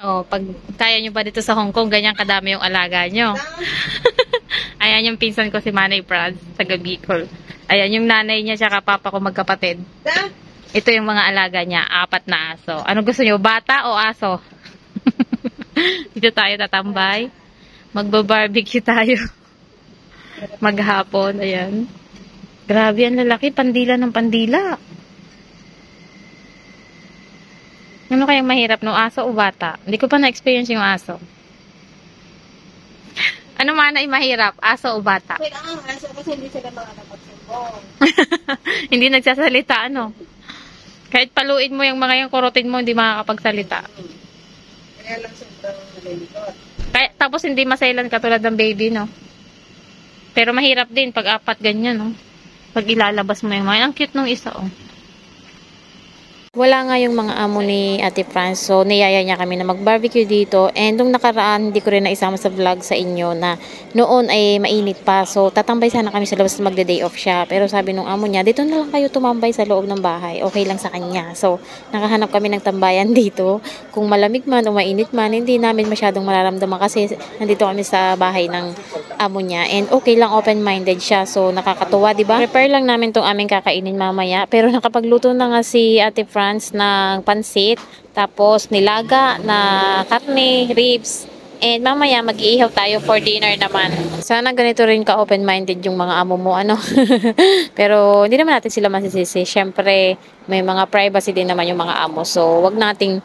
Oh, pag kaya nyo ba dito sa Hong Kong, ganyan kadami yung alaga nyo. Ayan yung pinsan ko si Manay Prad sa Bicol. Ayan yung nanay niya tsaka papa ko magkapatid. Ito yung mga alaga niya, 4 na aso. Ano gusto nyo, bata o aso? Dito tayo tatambay. Magba-barbecue tayo. Maghapon, ayan. Grabe ang lalaki, pandila ng pandila. Ano kayang mahirap, no? Aso o bata? Hindi ko pa na-experience yung aso. Ano man ay mahirap? Aso o bata? Kailangan aso kasi hindi sila mga napagsumbong. Hindi nagsasalita, ano? Kahit paluin mo yung mga yung kurutin mo, hindi makakapagsalita. Kaya lang sobrang nalilipot. Kaya, tapos hindi masailan katulad ng baby, no? Pero mahirap din pag 4 ganyan, no? Pag ilalabas mo yung mga. Ang cute nung isa, oh. Wala nga yung mga amo ni Ate Franz, so niyaya niya kami na mag-barbecue dito. And nung nakaraan, hindi ko rin naisama sa vlog sa inyo na noon ay mainit pa. So tatambay sana kami sa labas na magde-day off siya. Pero sabi nung amo niya, dito na lang kayo tumambay sa loob ng bahay. Okay lang sa kanya. So nakahanap kami ng tambayan dito. Kung malamig man o mainit man, hindi namin masyadong mararamdaman kasi nandito kami sa bahay ng amo niya. And okay lang, open-minded siya. So nakakatuwa, diba? Prepare lang namin tong aming kakainin mamaya. Pero nakapagluto na nga si Ate Franz ng pansit, tapos nilaga na karne, ribs, and mamaya mag-iihaw tayo for dinner naman. Sana ganito rin ka open-minded yung mga amo mo, ano. Pero hindi naman natin sila masisisi. Syempre may mga privacy din naman yung mga amo, so wag nating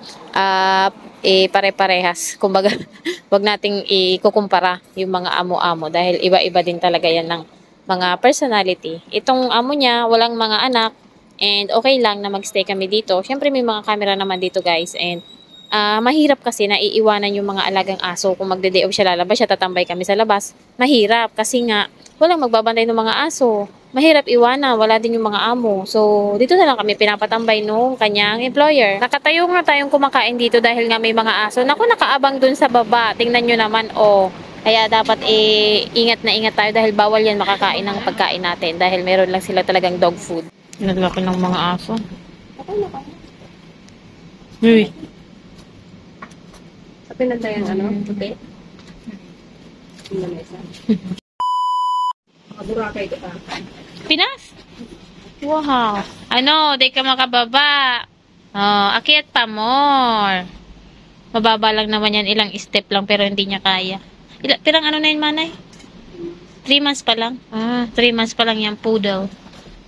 pare-parehas, kumbaga. Wag nating ikukumpara yung mga amo-amo dahil iba-iba din talaga yan ng mga personality. Itong amo niya walang mga anak. And okay lang na magstay kami dito. Siyempre may mga camera naman dito, guys. And mahirap kasi na iiwanan yung mga alagang aso. Kung magde-day off siya, lalabas siya, tatambay kami sa labas. Mahirap kasi nga walang magbabantay ng mga aso. Mahirap iwanan, wala din yung mga amo. So dito na lang kami pinapatambay nung kanyang employer. Nakatayo nga tayong kumakain dito dahil nga may mga aso. Naku, nakaabang dun sa baba. Tingnan nyo naman, oh. Kaya dapat ingat na ingat tayo dahil bawal yan makakain ng pagkain natin. Dahil meron lang sila talagang dog food. Naglaki ng mga aso. Uy. Sa pinanda yung ano, puti. Hindi na isa. Makaburakay ka pa. Pinas? Wow. Ano, di ka makababa. Oh, akyat pa more. Mababa lang naman yan. Ilang step lang pero hindi niya kaya. Pirang ano na yun, Manay? 3 months pa lang? 3 months pa lang yung poodle.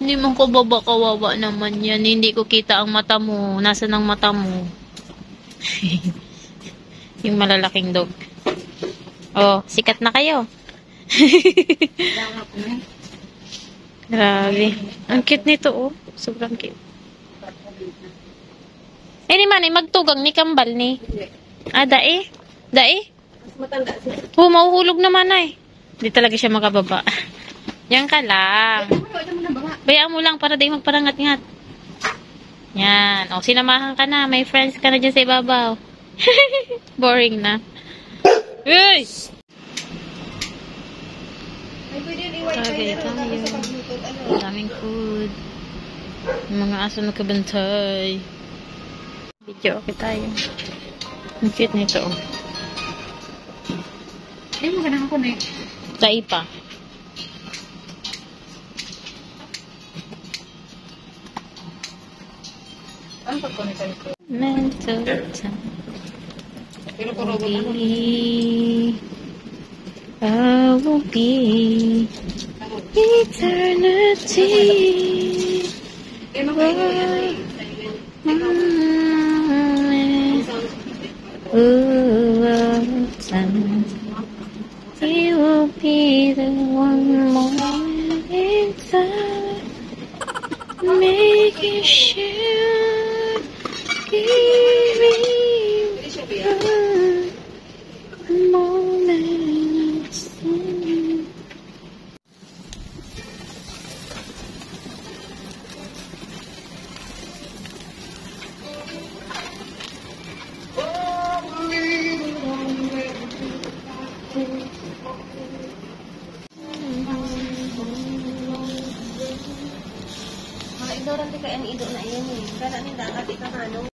Hindi mo ko baba, kawawa naman yan. Hindi ko kita ang mata mo. Nasaan ang mata mo? Yung malalaking dog. Oh, sikat na kayo. Grabe. Ang cute nito, oh. Sobrang cute. Eh, ni Manay, magtugang ni Kambal ni. Dae? Dae? Mas matanda siya. Mauhulog naman ay. Hindi talaga siya makababa. Yan ka lang. Bayaan mo lang para di magparangat-ngat. Yan. O, sinamahan ka na. May friends ka na dyan sa ibabaw. Boring na. Uy! Okay, tayo. Daming food. Mga aso na kabantay. Video okay tayo. Ang cute nito. Ay, magandang ako na eh. Tayo pa. Ano pagkunitan ko? Mental time. Pero puro ko na. I will be eternity. Eh, magkakaroon. You will be the one moment in time, making sure giving a moment of sin. Mga ignorante ka ang ido na iyan eh. Kaya ni dapat ikaw ano.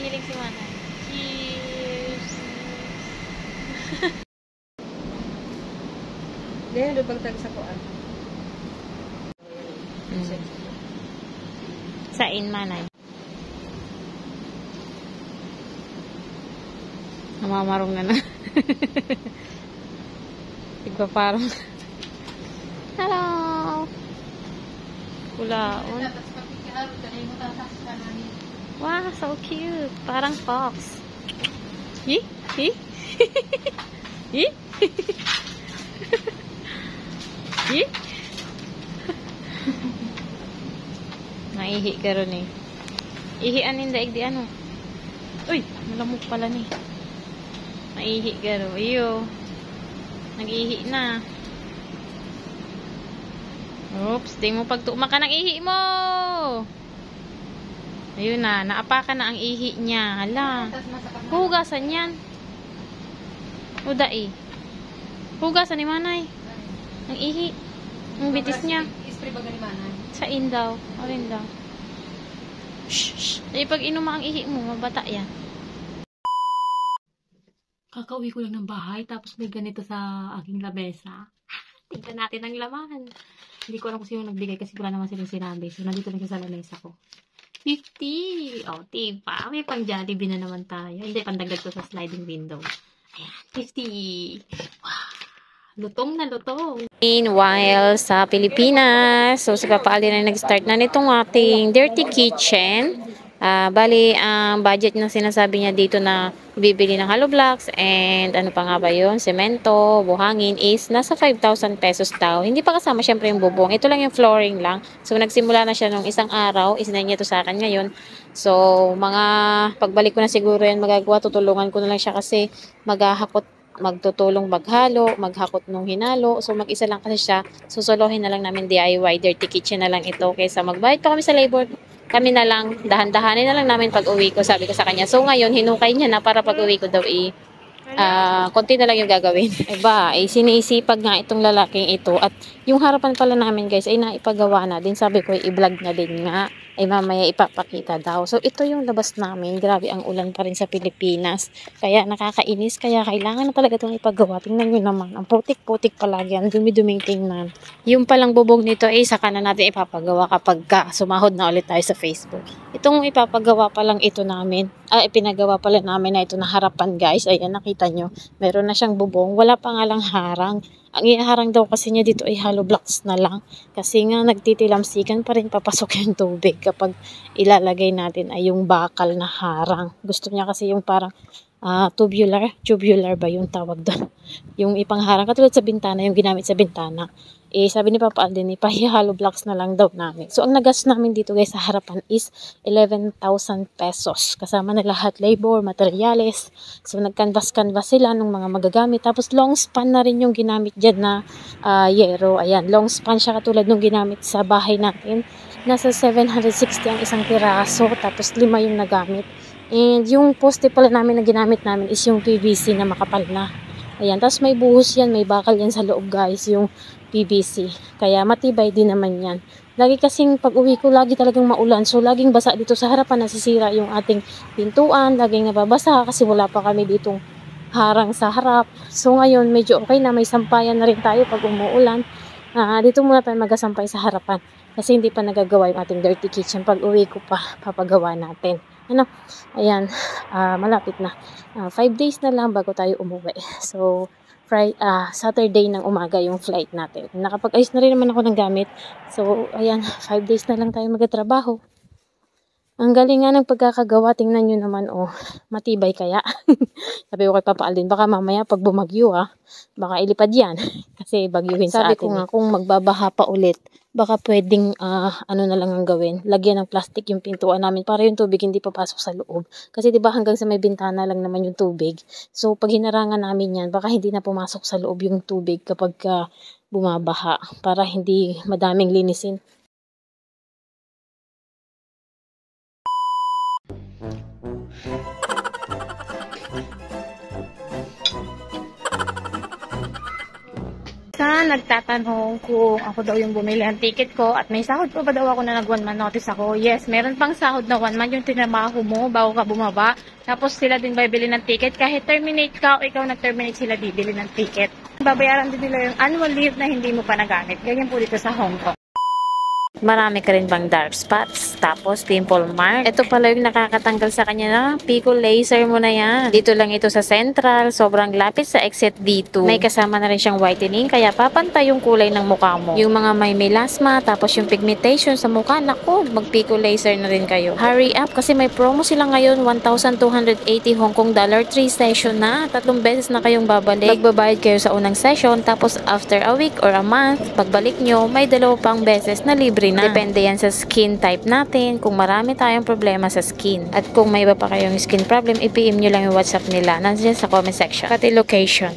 Nahihiling si Manay. Cheers! Dahil lubagtag sa kuan. Sain, Manay. Namamarong na na. Tigpa parang. Hello! Kulaon. Wow, so cute. Parang fox. Hi? Hi? Hi? Hi? Naihi ka ron eh. Ihianin daig di ano. Uy, malamok pala ni. Naihi ka ron. Iyo. Nag-ihi na. Oops, di mo pagtuuma ka ng ihi mo. Ayun na, naapakan na ang ihi niya. Hala. Hugasan yan. Udai. Hugasan ni Manay. Ang ihi. Ang bitis niya. Ispray ba ni Manay? Sa daw. Alin daw. Shh. Ay, pag inuma ang ihi mo, mabata yan. Kakauwi ko lang ng bahay, tapos may ganito sa aking labesa. Tingnan natin ang laman. Hindi ko alam kung sino nagbigay kasi wala naman silang sinabi. So, nandito lang siya sa lamesa ko. 50! O, diba? May pang Jollibee na naman tayo. Hindi, pandagdag ko sa sliding window. Ayan, 50! Wow! Lutong na lutong. Meanwhile, sa Pilipinas, so si Papa Alden na nag-start na nitong ating dirty kitchen. Bali, ang budget na sinasabi niya dito na bibili ng hollow blocks and ano pa nga ba yun, semento, buhangin is nasa 5,000 pesos daw. Hindi pa kasama syempre yung bubong. Ito lang yung flooring lang. So, nagsimula na siya nung isang araw. Isinay niya to sa akin ngayon. So, mga pagbalik ko na siguro yan magagawa. Tutulungan ko na lang siya kasi magtutulong maghakot nung hinalo. So, mag-isa lang kasi siya. Susolohin na lang namin DIY, dirty kitchen na lang ito. Kaysa magbayad pa kami sa labor, kami na lang, dahan-dahanin na lang namin pag uwi ko, sabi ko sa kanya. So, ngayon, hinukay niya na para pag uwi ko daw konti na lang yung gagawin. Iba, sinisipag nga itong lalaking ito. At yung harapan pala namin, guys, ay naipagawa na din. Sabi ko, i-vlog na din nga. Ay mamaya ipapakita daw. So, ito yung labas namin. Grabe, ang ulan pa rin sa Pilipinas. Kaya nakakainis. Kaya kailangan na talaga itong ipagawa. Tingnan nyo naman. Ang putik-putik palagi. Ang dumi-duming tingnan. Yung palang bubog nito ay saka na natin ipapagawa kapag sumahod na ulit tayo sa Facebook. Itong ipapagawa pa lang ito namin. Ipinagawa pala namin na ito na harapan, guys. Ayan, nakita nyo. Meron na siyang bubong. Wala pa nga lang harang. Ang iharang daw kasi niya dito ay hollow blocks na lang. Kasi nga nagtitilamsikan pa rin papasok yung tubig kapag ilalagay natin ay yung bakal na harang. Gusto niya kasi yung parang tubular ba yung tawag doon? Yung ipangharang katulad sa bintana, yung ginamit sa bintana. Sabi ni Papa Alden, hollow blocks na lang daw namin. So, ang nagas namin dito, guys, sa harapan is 11,000 pesos. Kasama na lahat, labor, materyales. So, nag-canvas sila ng mga magagamit. Tapos, long span na rin yung ginamit dyan na yero. Ayan, long span siya katulad nung ginamit sa bahay natin. Nasa 760 ang isang piraso. Tapos, 5 yung nagamit. And yung poste pala namin na ginamit namin is yung PVC na makapal na. Ayan, tapos may buhos yan, may bakal yan sa loob, guys, yung PVC. Kaya matibay din naman yan. Lagi kasing pag uwi ko, lagi talagang maulan. So, laging basa dito sa harapan, nasisira yung ating pintuan. Laging nababasa kasi wala pa kami ditong harang sa harap. So, ngayon, medyo okay na. May sampayan na rin tayo pag umuulan. Dito muna tayo magasampay sa harapan. Kasi hindi pa nagagawa yung ating dirty kitchen. Pag uwi ko pa, papagawa natin. Ayan, malapit na. 5 days na lang bago tayo umuwi. So, Saturday ng umaga yung flight natin. Nakapag-ayos na rin naman ako ng gamit. So, ayan, 5 days na lang tayo magtatrabaho. Ang galing nga ng pagkakagawa. Tingnan nyo naman, matibay kaya. Sabi ko kay Papa Alden, baka mamaya pag bumagyo, baka ilipad yan. Kasi bagyuhin sa atin. Sabi ko nga, kung magbabaha pa ulit, baka pwedeng, ano na lang ang gawin. Lagyan ng plastic yung pintuan namin para yung tubig hindi papasok sa loob. Kasi diba hanggang sa may bintana lang naman yung tubig. So, pag hinarangan namin yan, baka hindi na pumasok sa loob yung tubig kapag bumabaha. Para hindi madaming linisin. nagtatanong kung ako daw yung bumili ng ticket ko at may sahod pa ba daw ako na nag 1 month notice ako. Yes, meron pang sahod na 1 month yung tinamaho mo bago ka bumaba. Tapos sila din bibili ng ticket. Kahit terminate ka o ikaw nag-terminate, sila bibili ng ticket. Babayaran din nila yung annual leave na hindi mo pa nagamit. Ganyan po dito sa Hong Kong. Marami ka rin bang dark spots? Tapos pimple mark? Ito pala yung nakakatanggal sa kanya na Pico laser mo na yan. Dito lang ito sa Central. Sobrang lapit sa exit D2. May kasama na rin siyang whitening kaya papantay yung kulay ng mukha mo. Yung mga may melasma tapos yung pigmentation sa mukha, naku, mag Pico laser na rin kayo. Hurry up kasi may promo sila ngayon. 1,280 Hong Kong dollar 3 session na. 3 beses na kayong babalik. Magbabayad kayo sa unang session tapos after a week or a month, pagbalik nyo, may 2 pang beses na libre na. Depende yan sa skin type natin, kung marami tayong problema sa skin. At kung may iba pa kayong skin problem, i-PM nyo lang yung WhatsApp nila. Nandiyan sa comment section. Pati location.